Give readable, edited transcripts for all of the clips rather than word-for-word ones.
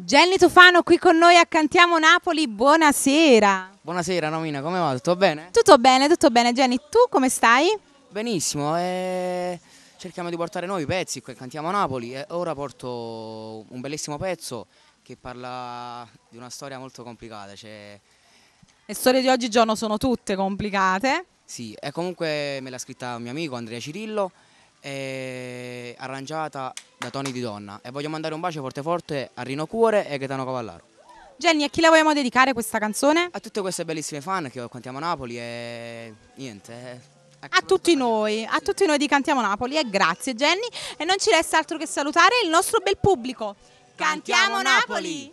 Jenny Tufano qui con noi a Cantiamo Napoli, buonasera. Buonasera Nomina, come va? Tutto bene? Tutto bene Jenny, tu come stai? Benissimo, cerchiamo di portare nuovi pezzi qui a Cantiamo Napoli e ora porto un bellissimo pezzo che parla di una storia molto complicata. Le storie di oggigiorno sono tutte complicate. Sì, e comunque me l'ha scritta un mio amico Andrea Cirillo, arrangiata da Toni Di Donna, e voglio mandare un bacio forte forte a Rino Cuore e Gaetano Cavallaro. Jenny, a chi la vogliamo dedicare questa canzone? A tutte queste bellissime fan che ho a Cantiamo Napoli e niente. A tutti noi di Cantiamo Napoli e grazie Jenny, e non ci resta altro che salutare il nostro bel pubblico. Cantiamo Napoli!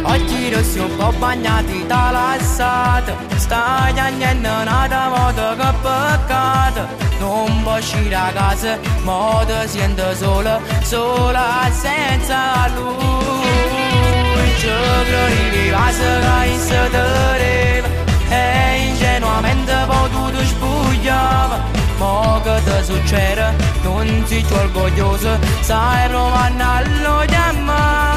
Occhi rossi un po' bagnati dall'assata, stai piangendo nata moda che peccato. Non può uscire a casa, ma ti sento sola, sola senza lui. Ci credevi che in se tereva e ingenuamente poi tu ti sbugliava. Ma che ti succede? Non sei più orgogliosa, stai provando a lo chiamare.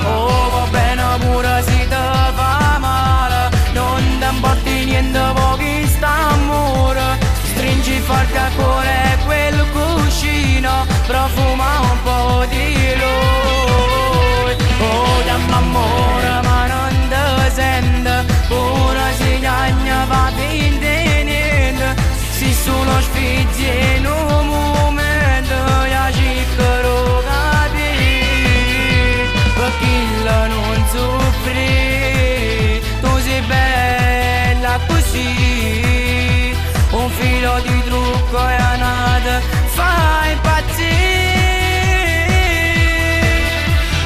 Oh, va bene pure se ti fa male, non ti importi niente pochi st'amore. Stringi forte a cuore quel cuscino, profuma un po' di lui. Oh, dammi amore ma non ti sente, pure se gagna va finire niente. Se sono sfizi in un momento, io ci credo non soffri, tu sei bella così, un filo di trucco e anata fa impazzire.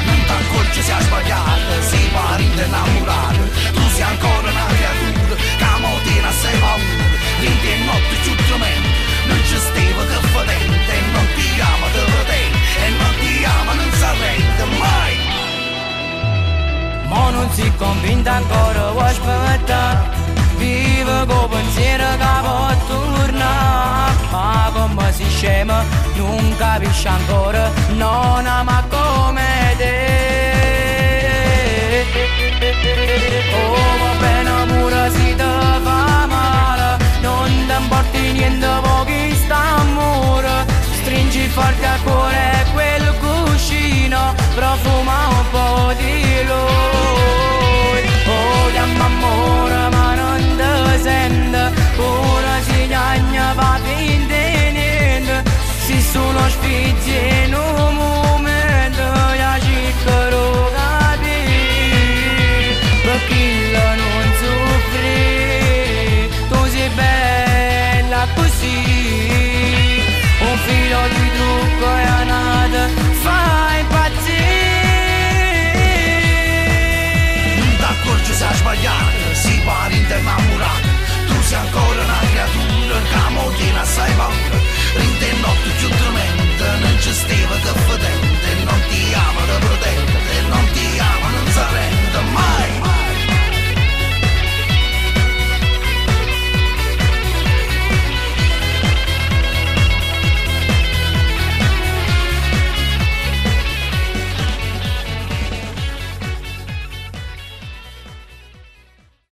Non t'accorgi sei sbagliata, sei parente innamorato, tu sei ancora una creatura che a motina sei paura. Niente è notte più tremendo, non ci stava che fedente, e non ti ama te vedere, e non ti ama non si arrende mai. Ma non si convinta ancora, vuoi aspettare, vive con pensiero che può tornare. Ma come si scema, non capisce ancora, non ama come te. Oh, va bene pure se ti fa male, non ti importi niente pochi st'amore. Stringi forte a cuore quel cuscino, profuma